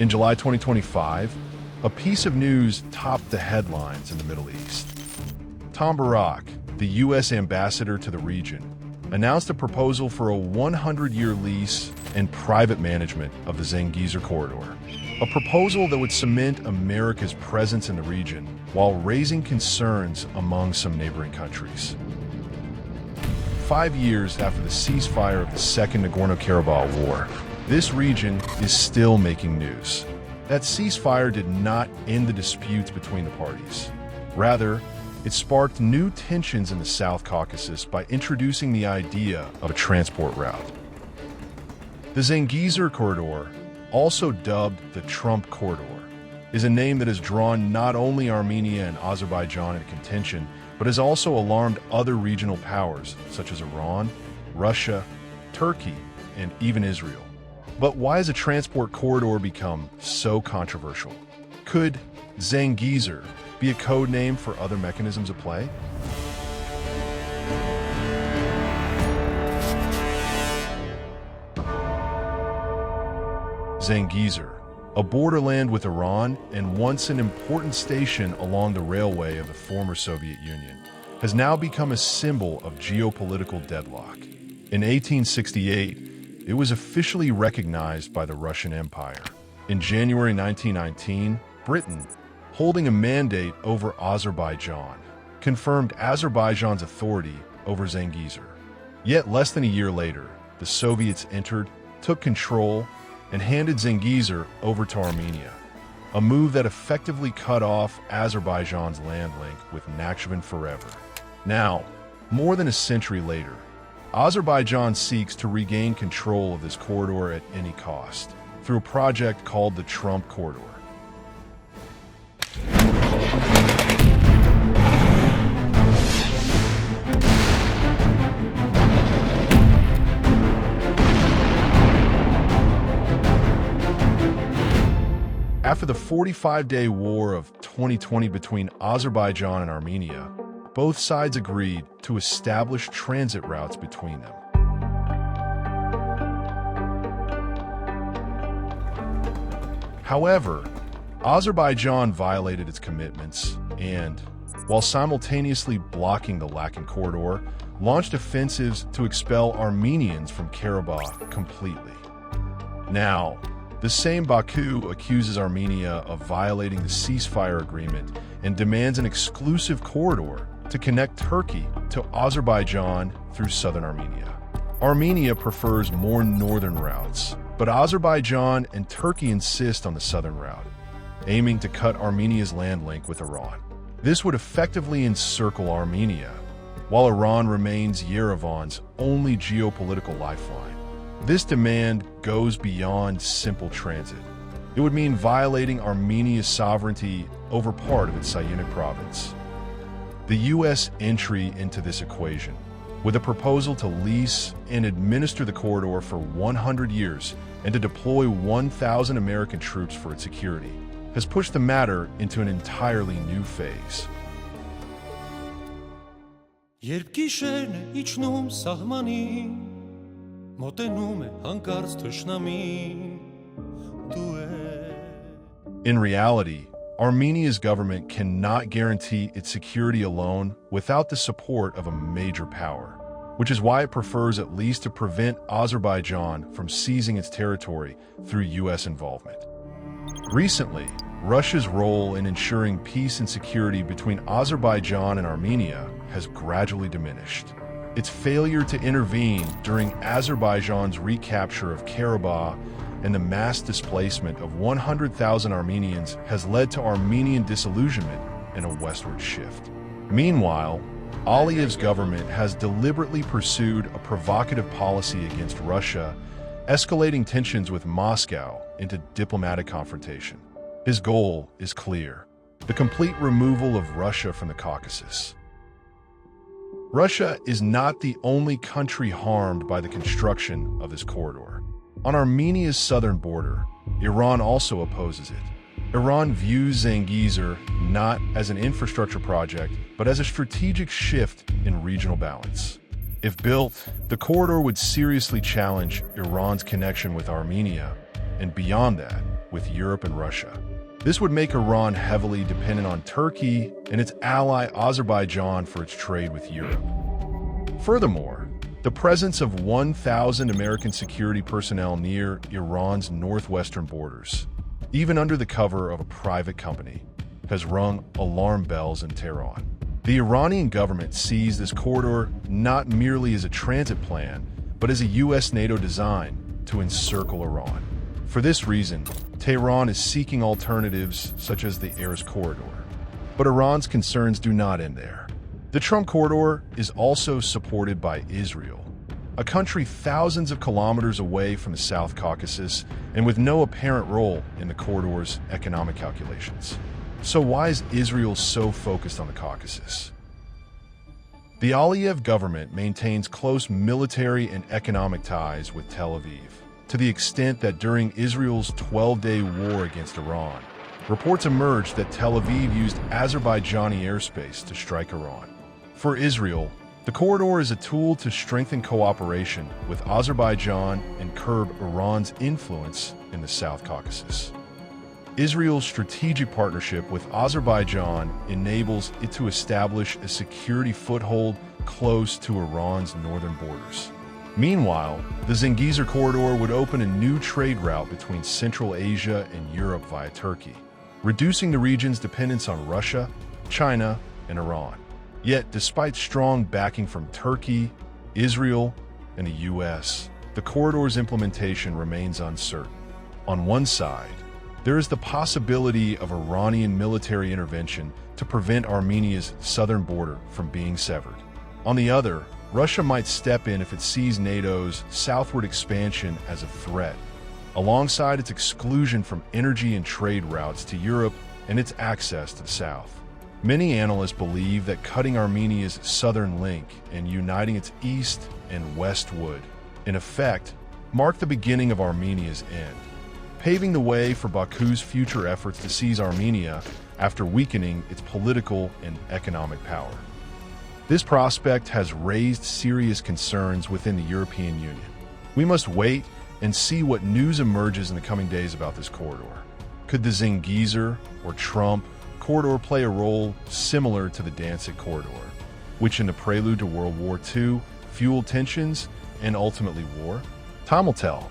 In July 2025, a piece of news topped the headlines in the Middle East. Tom Barak, the U.S. ambassador to the region, announced a proposal for a 100-year lease and private management of the Zangezur Corridor, a proposal that would cement America's presence in the region while raising concerns among some neighboring countries. 5 years after the ceasefire of the Second Nagorno-Karabakh War, this region is still making news. That ceasefire did not end the disputes between the parties. Rather, it sparked new tensions in the South Caucasus by introducing the idea of a transport route. The Zangezur Corridor, also dubbed the Trump Corridor, is a name that has drawn not only Armenia and Azerbaijan into contention, but has also alarmed other regional powers such as Iran, Russia, Turkey, and even Israel. But why has a transport corridor become so controversial? Could Zangezur be a code name for other mechanisms at play? Zangezur, a borderland with Iran and once an important station along the railway of the former Soviet Union, has now become a symbol of geopolitical deadlock. In 1868, it was officially recognized by the Russian Empire. In January 1919, Britain, holding a mandate over Azerbaijan, confirmed Azerbaijan's authority over Zangezur. Yet less than a year later, the Soviets entered, took control, and handed Zangezur over to Armenia, a move that effectively cut off Azerbaijan's land link with Nakhchivan forever. Now, more than a century later, Azerbaijan seeks to regain control of this corridor at any cost through a project called the Trump Corridor. After the 45-day war of 2020 between Azerbaijan and Armenia, both sides agreed to establish transit routes between them. However, Azerbaijan violated its commitments and, while simultaneously blocking the Lakan corridor, launched offensives to expel Armenians from Karabakh completely. Now, the same Baku accuses Armenia of violating the ceasefire agreement and demands an exclusive corridor to connect Turkey to Azerbaijan through southern Armenia. Armenia prefers more northern routes, but Azerbaijan and Turkey insist on the southern route, aiming to cut Armenia's land link with Iran. This would effectively encircle Armenia, while Iran remains Yerevan's only geopolitical lifeline. This demand goes beyond simple transit. It would mean violating Armenia's sovereignty over part of its Sayunik province. The U.S. entry into this equation, with a proposal to lease and administer the corridor for 100 years and to deploy 1,000 American troops for its security, has pushed the matter into an entirely new phase. Երբ գիշերն է իջնում սահմանին, մոտենում է հանկարծ թշնամին, դու ես։ In reality, Armenia's government cannot guarantee its security alone without the support of a major power, which is why it prefers at least to prevent Azerbaijan from seizing its territory through U.S. involvement. Recently, Russia's role in ensuring peace and security between Azerbaijan and Armenia has gradually diminished. Its failure to intervene during Azerbaijan's recapture of Karabakh and the mass displacement of 100,000 Armenians has led to Armenian disillusionment and a westward shift. Meanwhile, Aliyev's government has deliberately pursued a provocative policy against Russia, escalating tensions with Moscow into diplomatic confrontation. His goal is clear: the complete removal of Russia from the Caucasus. Russia is not the only country harmed by the construction of this corridor. On Armenia's southern border, Iran also opposes it. Iran views Zangezur not as an infrastructure project, but as a strategic shift in regional balance. If built, the corridor would seriously challenge Iran's connection with Armenia, and beyond that, with Europe and Russia. This would make Iran heavily dependent on Turkey and its ally Azerbaijan for its trade with Europe. Furthermore, the presence of 1,000 American security personnel near Iran's northwestern borders, even under the cover of a private company, has rung alarm bells in Tehran. The Iranian government sees this corridor not merely as a transit plan, but as a U.S.-NATO design to encircle Iran. For this reason, Tehran is seeking alternatives such as the Lease corridor. But Iran's concerns do not end there. The Trump corridor is also supported by Israel, a country thousands of kilometers away from the South Caucasus and with no apparent role in the corridor's economic calculations. So why is Israel so focused on the Caucasus? The Aliyev government maintains close military and economic ties with Tel Aviv, to the extent that during Israel's 12-day war against Iran, reports emerged that Tel Aviv used Azerbaijani airspace to strike Iran. For Israel, the corridor is a tool to strengthen cooperation with Azerbaijan and curb Iran's influence in the South Caucasus. Israel's strategic partnership with Azerbaijan enables it to establish a security foothold close to Iran's northern borders. Meanwhile, the Zangezur Corridor would open a new trade route between Central Asia and Europe via Turkey, reducing the region's dependence on Russia, China, and Iran. Yet, despite strong backing from Turkey, Israel, and the U.S., the corridor's implementation remains uncertain. On one side, there is the possibility of Iranian military intervention to prevent Armenia's southern border from being severed. On the other, Russia might step in if it sees NATO's southward expansion as a threat, alongside its exclusion from energy and trade routes to Europe and its access to the south. Many analysts believe that cutting Armenia's southern link and uniting its east and west would, in effect, mark the beginning of Armenia's end, paving the way for Baku's future efforts to seize Armenia after weakening its political and economic power. This prospect has raised serious concerns within the European Union. We must wait and see what news emerges in the coming days about this corridor. Could the Zangezur or Trump corridor play a role similar to the Danzig corridor, which in the prelude to World War II fueled tensions and ultimately war? Time will tell.